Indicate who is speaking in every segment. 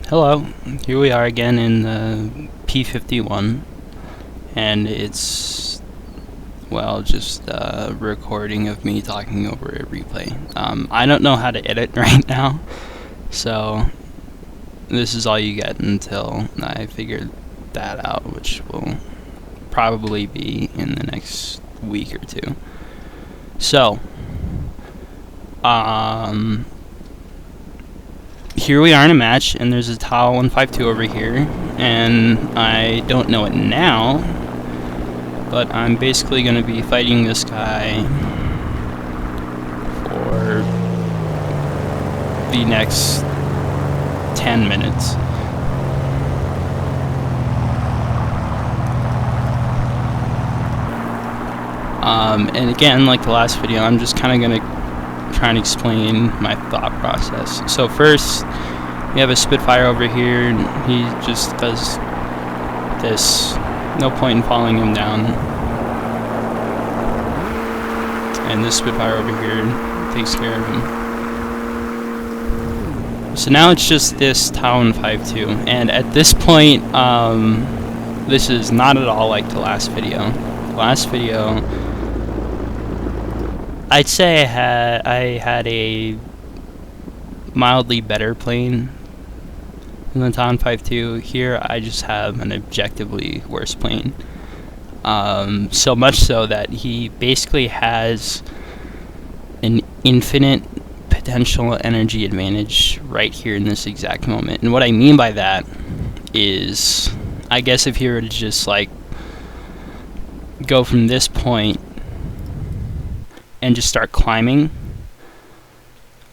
Speaker 1: Hello, here we are again in the P51, and it's, well, just a recording of me talking over a replay. I don't know how to edit right now, so this is all you get until I figure that out, which will probably be in the next week or two. So, here we are in a match, and there's a tile 152 over here, and I don't know it now, but I'm basically going to be fighting this guy for the next 10 minutes. And again, like the last video, I'm just kind of going to try and explain my thought process. So first, we have a Spitfire over here, and he just does this. No point in following him down. And this Spitfire over here takes care of him. So now it's just this Town 5-2, and at this point, this is not at all like the last video. The last video, I'd say I had a mildly better plane than the Town 5-2. Here I just have an objectively worse plane. So much so that he basically has an infinite potential energy advantage right here in this exact moment. And what I mean by that is, I guess if he were to just like go from this point and just start climbing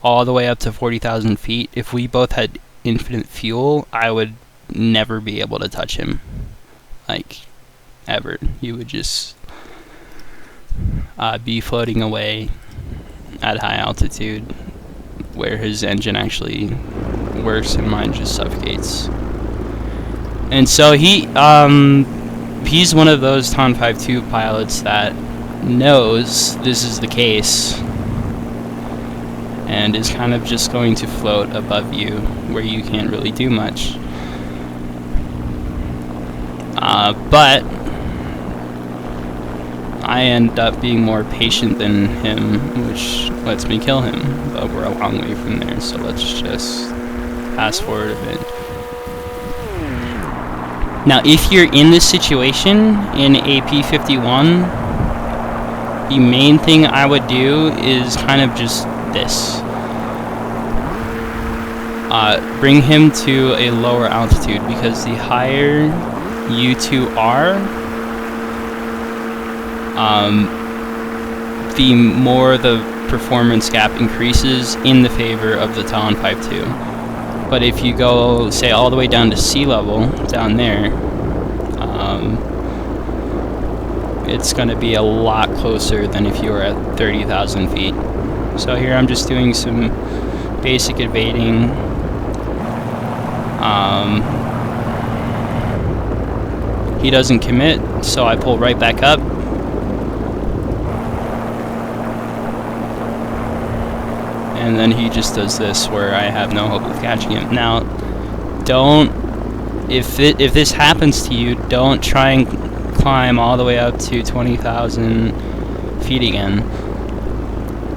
Speaker 1: all the way up to 40,000 feet, if we both had infinite fuel, I would never be able to touch him. Like, ever. He would just be floating away at high altitude, where his engine actually works and mine just suffocates. And so he's one of those Town 5-2 pilots that knows this is the case and is kind of just going to float above you where you can't really do much. But I end up being more patient than him, which lets me kill him, but we're a long way from there, so let's just fast forward a bit. Now, if you're in this situation in a P51, the main thing I would do is kind of just this. Bring him to a lower altitude, because the higher you two are, the more the performance gap increases in the favor of the Town 5-2. But if you go, say, all the way down to sea level, down there, it's going to be a lot closer than if you were at 30,000 feet. So here I'm just doing some basic evading. He doesn't commit, so I pull right back up. And then he just does this, where I have no hope of catching him. Now, if this happens to you, don't try and climb all the way up to 20,000 feet again.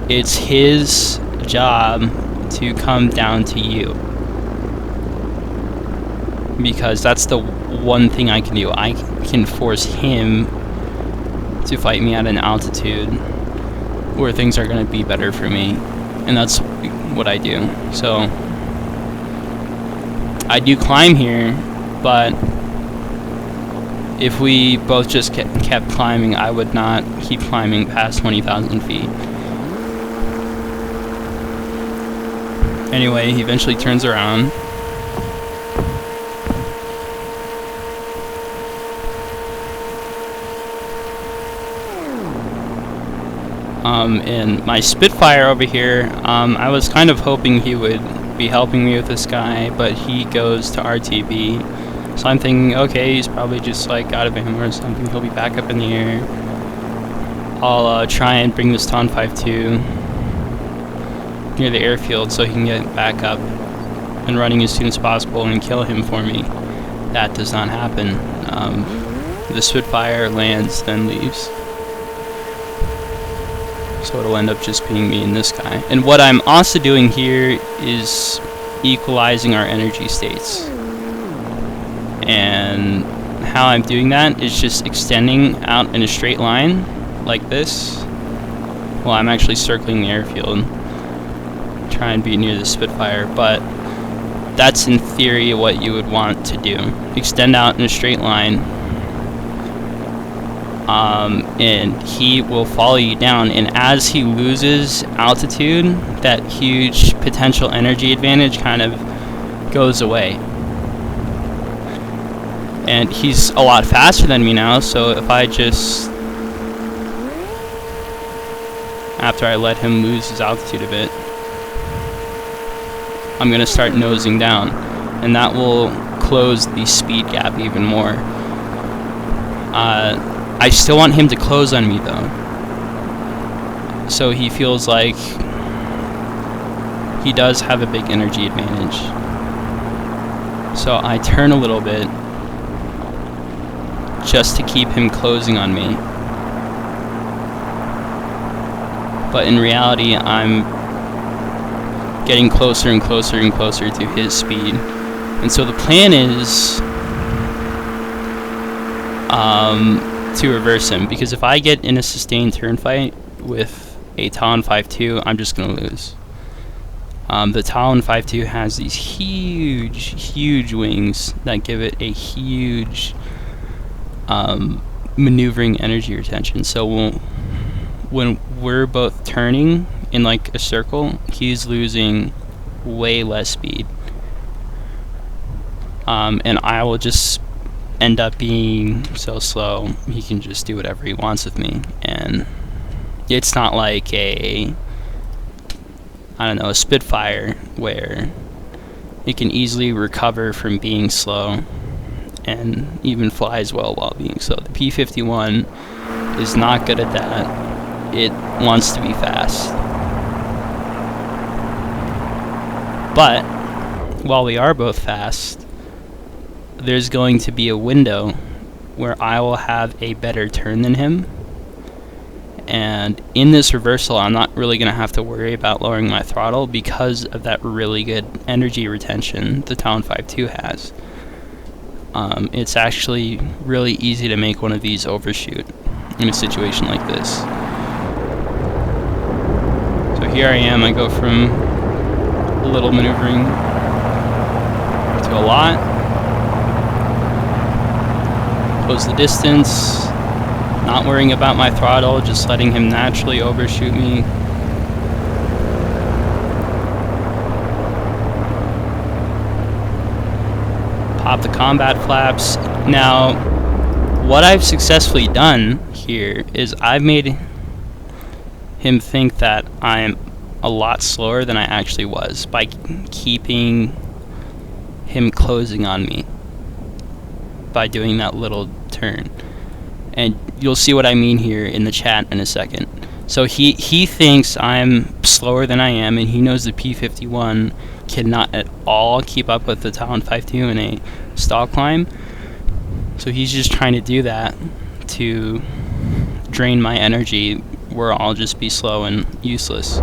Speaker 1: It's his job to come down to you, because that's the one thing I can do. I can force him to fight me at an altitude where things are going to be better for me, and that's what I do. So I do climb here, but if we both just kept climbing, I would not keep climbing past 20,000 feet. Anyway, he eventually turns around. And my Spitfire over here, I was kind of hoping he would be helping me with this guy, but he goes to RTB. So I'm thinking, okay, he's probably just like out of ammo or something. He'll be back up in the air. I'll try and bring this Town 5-2 near the airfield so he can get back up and running as soon as possible and kill him for me. That does not happen. The Spitfire lands, then leaves. So it'll end up just being me and this guy. And what I'm also doing here is equalizing our energy states. And how I'm doing that is just extending out in a straight line like this. Well, I'm actually circling the airfield, try and be near the Spitfire, but that's in theory what you would want to do. Extend out in a straight line, and he will follow you down, and as he loses altitude, that huge potential energy advantage kind of goes away. And he's a lot faster than me now, so if I just, after I let him lose his altitude a bit, I'm going to start nosing down, and that will close the speed gap even more. I still want him to close on me though, so he feels like he does have a big energy advantage. So I turn a little bit just to keep him closing on me. But in reality, I'm getting closer and closer and closer to his speed. And so the plan is to reverse him, because if I get in a sustained turn fight with a Talon 5.2, I'm just going to lose. The Talon 5.2 has these huge wings that give it a huge maneuvering energy retention. So when we're both turning in like a circle, he's losing way less speed, and I will just end up being so slow he can just do whatever he wants with me. And it's not like a, I don't know, a Spitfire where it can easily recover from being slow and even flies well while being slow. The P-51 is not good at that. It wants to be fast. But while we are both fast, there's going to be a window where I will have a better turn than him. And in this reversal, I'm not really going to have to worry about lowering my throttle because of that really good energy retention the Talon 5.2 has. It's actually really easy to make one of these overshoot in a situation like this. So here I am, I go from a little maneuvering to a lot. Close the distance, not worrying about my throttle, just letting him naturally overshoot me. Pop the combat flaps. Now, what I've successfully done here is I've made him think that I'm a lot slower than I actually was by keeping him closing on me by doing that little turn. And you'll see what I mean here in the chat in a second. So he thinks I'm slower than I am, and he knows the P-51 cannot at all keep up with the Talon 5.2 in a stall climb. So he's just trying to do that to drain my energy, where I'll just be slow and useless.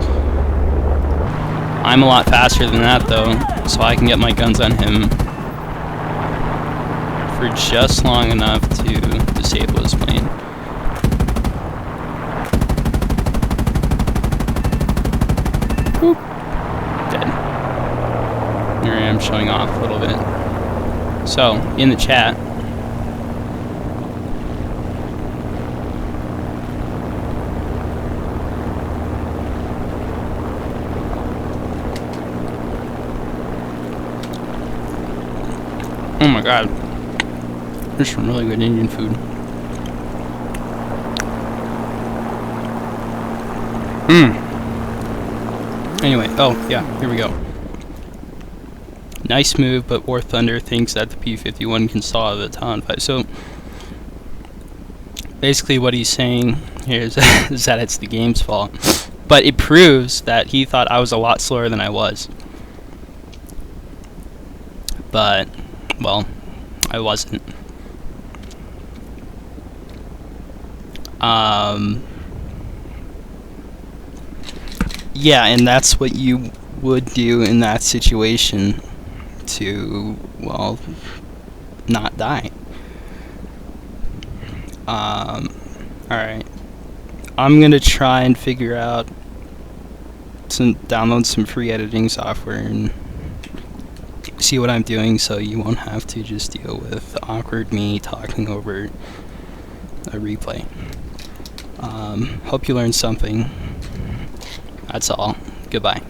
Speaker 1: I'm a lot faster than that though, so I can get my guns on him for just long enough to disable his plane. Whoop. Dead. Here I am showing off a little bit. So, in the chat, oh my god, there's some really good Indian food. Anyway, oh yeah, here we go. Nice move, but War Thunder thinks that the P-51 can stall the Talon 5. So basically what he's saying here is that it's the game's fault. But it proves that he thought I was a lot slower than I was. but, well, I wasn't. Yeah, and that's what you would do in that situation to, well, not die. Alright. I'm gonna try and figure out download some free editing software and see what I'm doing so you won't have to just deal with awkward me talking over a replay. Hope you learned something. That's all. Goodbye.